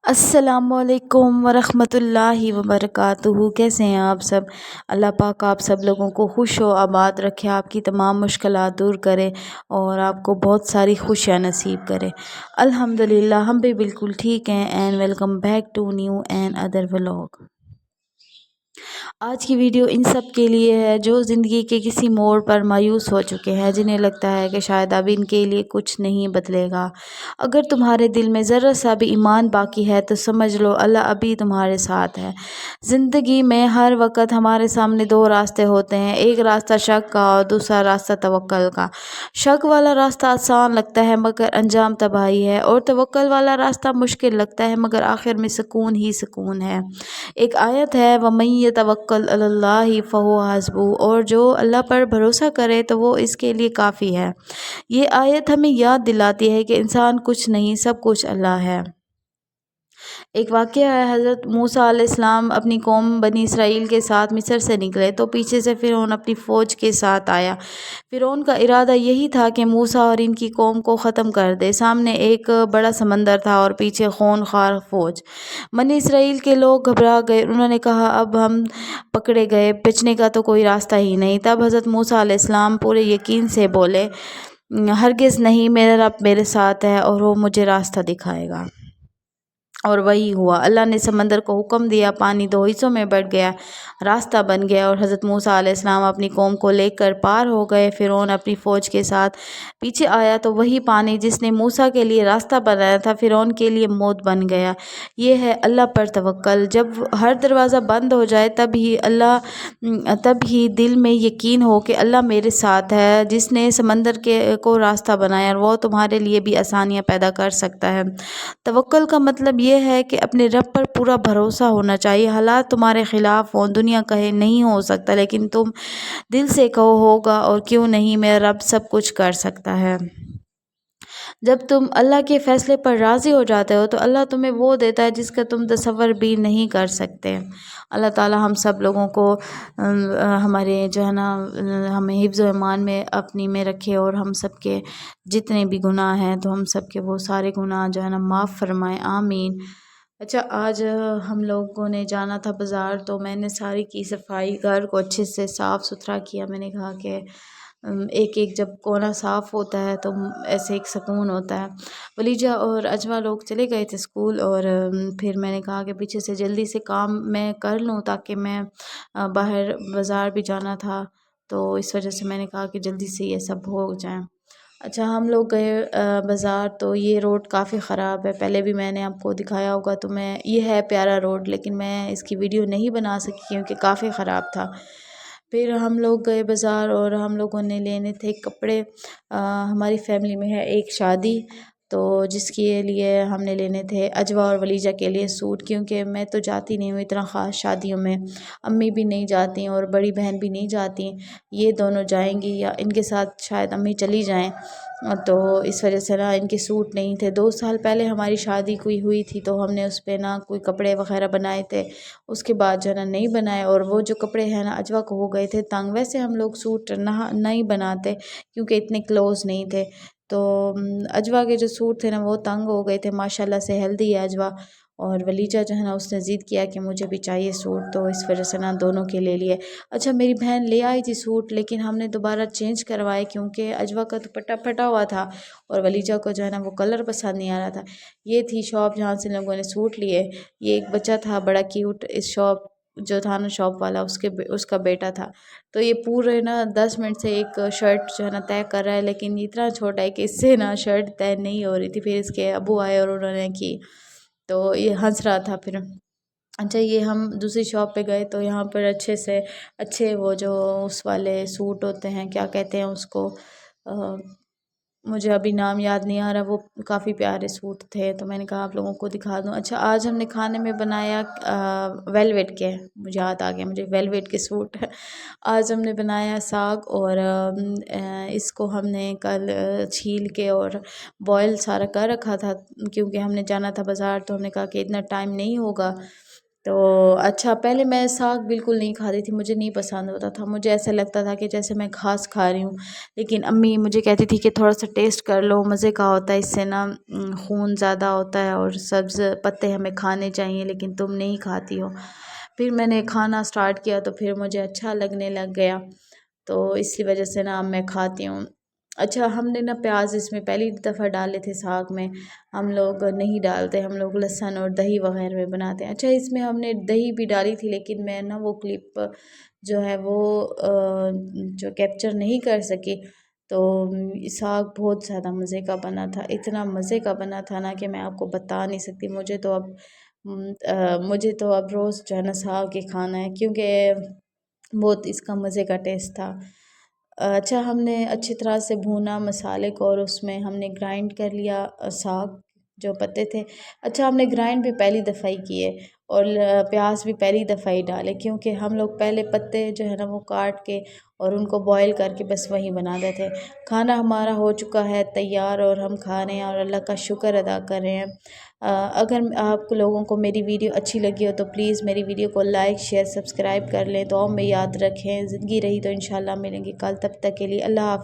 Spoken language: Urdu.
السلام علیکم ورحمۃ اللہ وبرکاتہ۔ کیسے ہیں آپ سب؟ اللہ پاک آپ سب لوگوں کو خوش و آباد رکھے، آپ کی تمام مشکلات دور کرے اور آپ کو بہت ساری خوشیاں نصیب کرے۔ الحمدللہ ہم بھی بالکل ٹھیک ہیں۔ And welcome back to new and other vlog. آج کی ویڈیو ان سب کے لیے ہے جو زندگی کے کسی موڑ پر مایوس ہو چکے ہیں، جنہیں لگتا ہے کہ شاید اب ان کے لیے کچھ نہیں بدلے گا۔ اگر تمہارے دل میں ذرا سا بھی ایمان باقی ہے تو سمجھ لو اللہ ابھی تمہارے ساتھ ہے۔ زندگی میں ہر وقت ہمارے سامنے دو راستے ہوتے ہیں، ایک راستہ شک کا اور دوسرا راستہ توکل کا۔ شک والا راستہ آسان لگتا ہے مگر انجام تباہی ہے، اور توکل والا راستہ مشکل لگتا ہے مگر آخر میں سکون ہی سکون ہے۔ ایک آیت ہے وَمَن يَتَوَکَّلْ عَلَى اللَّهِ فَهُوَ حَسْبُهُ، اور جو اللہ پر بھروسہ کرے تو وہ اس کے لیے کافی ہے۔ یہ آیت ہمیں یاد دلاتی ہے کہ انسان کچھ نہیں، سب کچھ اللہ ہے۔ ایک واقعہ ہے، حضرت موسیٰ علیہ السلام اپنی قوم بنی اسرائیل کے ساتھ مصر سے نکلے تو پیچھے سے فرعون اپنی فوج کے ساتھ آیا۔ فرعون کا ارادہ یہی تھا کہ موسیٰ اور ان کی قوم کو ختم کر دے۔ سامنے ایک بڑا سمندر تھا اور پیچھے خون خوار فوج۔ بنی اسرائیل کے لوگ گھبرا گئے، انہوں نے کہا اب ہم پکڑے گئے، بچنے کا تو کوئی راستہ ہی نہیں۔ تب حضرت موسیٰ علیہ السلام پورے یقین سے بولے ہرگز نہیں، میرا رب میرے ساتھ ہے اور وہ مجھے راستہ دکھائے گا۔ اور وہی ہوا، اللہ نے سمندر کو حکم دیا، پانی دو حصوں میں بٹ گیا، راستہ بن گیا اور حضرت موسیٰ علیہ السلام اپنی قوم کو لے کر پار ہو گئے۔ فرعون اپنی فوج کے ساتھ پیچھے آیا تو وہی پانی جس نے موسیٰ کے لیے راستہ بنایا تھا فرعون کے لیے موت بن گیا۔ یہ ہے اللہ پر توکل۔ جب ہر دروازہ بند ہو جائے تب ہی دل میں یقین ہو کہ اللہ میرے ساتھ ہے، جس نے سمندر کو راستہ بنایا اور وہ تمہارے لیے بھی آسانیاں پیدا کر سکتا ہے۔ توکل کا مطلب یہ ہے کہ اپنے رب پر پورا بھروسہ ہونا چاہیے، حالات تمہارے خلاف ہوں، دنیا کہے نہیں ہو سکتا، لیکن تم دل سے کہو ہوگا، اور کیوں نہیں، میرا رب سب کچھ کر سکتا ہے۔ جب تم اللہ کے فیصلے پر راضی ہو جاتے ہو تو اللہ تمہیں وہ دیتا ہے جس کا تم تصور بھی نہیں کر سکتے۔ اللہ تعالی ہم سب لوگوں کو ہمارے جو ہے نا ہمیں حفظ و ایمان میں اپنی میں رکھے، اور ہم سب کے جتنے بھی گناہ ہیں تو ہم سب کے وہ سارے گناہ جو ہے نا معاف فرمائے، آمین۔ اچھا، آج ہم لوگوں نے جانا تھا بازار، تو میں نے ساری کی صفائی، گھر کو اچھے سے صاف ستھرا کیا۔ میں نے کہا کہ ایک ایک جب کونا صاف ہوتا ہے تو ایسے ایک سکون ہوتا ہے۔ ولیجہ اور اجوا لوگ چلے گئے تھے اسکول، اور پھر میں نے کہا کہ پیچھے سے جلدی سے کام میں کر لوں تاکہ میں باہر بازار بھی جانا تھا، تو اس وجہ سے میں نے کہا کہ جلدی سے یہ سب ہو جائیں۔ اچھا، ہم لوگ گئے بازار، تو یہ روڈ کافی خراب ہے، پہلے بھی میں نے آپ کو دکھایا ہوگا، تو یہ ہے پیارا روڈ، لیکن میں اس کی ویڈیو نہیں بنا سکی کیونکہ کافی خراب تھا۔ پھر ہم لوگ گئے بازار اور ہم لوگوں نے لینے تھے کپڑے۔ ہماری فیملی میں ہے ایک شادی، تو جس کے لیے ہم نے لینے تھے اجوا اور ولیجہ کے لیے سوٹ، کیونکہ میں تو جاتی نہیں ہوں اتنا خاص شادیوں میں، امی بھی نہیں جاتی اور بڑی بہن بھی نہیں جاتی، یہ دونوں جائیں گی یا ان کے ساتھ شاید امی چلی جائیں، تو اس وجہ سے نا ان کے سوٹ نہیں تھے۔ 2 سال پہلے ہماری شادی کوئی ہوئی تھی تو ہم نے اس پہ نا کوئی کپڑے وغیرہ بنائے تھے، اس کے بعد جو ہے نا نہیں بنائے، اور وہ جو کپڑے ہیں نا اجوا کو ہو گئے تھے تنگ۔ ویسے ہم لوگ سوٹ نہیں بناتے کیونکہ اتنے کلوز نہیں تھے، تو اجوا کے جو سوٹ تھے نا وہ تنگ ہو گئے تھے۔ ماشاءاللہ سے ہیلدی ہے اجوا، اور ولیجہ جو ہے نا اس نے ضد کیا کہ مجھے بھی چاہیے سوٹ، تو اس وجہ سے نا دونوں کے لے لیے۔ اچھا، میری بہن لے آئی تھی سوٹ، لیکن ہم نے دوبارہ چینج کروائے کیونکہ اجوا کا دوپٹہ پھٹا ہوا تھا اور ولیجہ کو جو ہے نا وہ کلر پسند نہیں آ رہا تھا۔ یہ تھی شاپ جہاں سے لوگوں نے سوٹ لیے۔ یہ ایک بچہ تھا بڑا کیوٹ، اس شاپ جو تھا نا شاپ والا اس کا بیٹا تھا، تو یہ پورے نا 10 منٹ سے ایک شرٹ جو ہے نا طے کر رہا ہے، لیکن اتنا چھوٹا ہے کہ اس سے نا شرٹ طے نہیں ہو رہی تھی۔ پھر اس کے ابو آئے اور انہوں نے کی، تو یہ ہنس رہا تھا پھر۔ اچھا، یہ ہم دوسری شاپ پہ گئے تو یہاں پر اچھے وہ جو اس والے سوٹ ہوتے ہیں، کیا کہتے ہیں اس کو، مجھے ابھی نام یاد نہیں آ رہا، وہ کافی پیارے سوٹ تھے، تو میں نے کہا آپ لوگوں کو دکھا دوں۔ اچھا، آج ہم نے کھانے میں بنایا ویلویٹ کے، مجھے یاد آ گیا، مجھے ویلویٹ کے سوٹ آج ہم نے بنایا ساگ، اور اس کو ہم نے کل چھیل کے اور بوائل سارا کر رکھا تھا کیونکہ ہم نے جانا تھا بازار، تو ہم نے کہا کہ اتنا ٹائم نہیں ہوگا تو اچھا پہلے میں ساگ بالکل نہیں کھاتی تھی، مجھے نہیں پسند ہوتا تھا، مجھے ایسا لگتا تھا کہ جیسے میں گھاس کھا رہی ہوں، لیکن امی مجھے کہتی تھی کہ تھوڑا سا ٹیسٹ کر لو، مزے کا ہوتا ہے، اس سے نا خون زیادہ ہوتا ہے اور سبز پتے ہمیں کھانے چاہیے، لیکن تم نہیں کھاتی ہو۔ پھر میں نے کھانا سٹارٹ کیا تو پھر مجھے اچھا لگنے لگ گیا، تو اسی وجہ سے نا اب میں کھاتی ہوں۔ اچھا ہم نے نا پیاز اس میں پہلی دفعہ ڈالے تھے ساگ میں، ہم لوگ نہیں ڈالتے، ہم لوگ لہسن اور دہی وغیرہ میں بناتے ہیں۔ اچھا اس میں ہم نے دہی بھی ڈالی تھی، لیکن میں نا وہ کلپ جو ہے وہ جو کیپچر نہیں کر سکی، تو ساگ بہت زیادہ مزے کا بنا تھا، اتنا مزے کا بنا تھا نا کہ میں آپ کو بتا نہیں سکتی۔ مجھے تو اب روز جو ہے نا ساگ ہی کھانا ہے، کیونکہ بہت اس کا مزے کا ٹیسٹ تھا۔ اچھا ہم نے اچھی طرح سے بھونا مسالے کو، اور اس میں ہم نے گرائنڈ کر لیا ساگ جو پتے تھے۔ اچھا ہم نے گرائنڈ بھی پہلی دفعہ ہی کیے، اور پیاز بھی پہلی دفعہ ہی ڈالے، کیونکہ ہم لوگ پہلے پتے جو ہے نا وہ کاٹ کے اور ان کو بوائل کر کے بس وہی بنا دیتے تھے۔ کھانا ہمارا ہو چکا ہے تیار، اور ہم کھا رہے ہیں اور اللہ کا شکر ادا کر رہے ہیں۔ اگر آپ لوگوں کو میری ویڈیو اچھی لگی ہو تو پلیز میری ویڈیو کو لائک شیئر سبسکرائب کر لیں، دعاؤں میں یاد رکھیں، زندگی رہی تو انشاءاللہ ملیں گی کل، تب تک کے لیے اللہ حافظ۔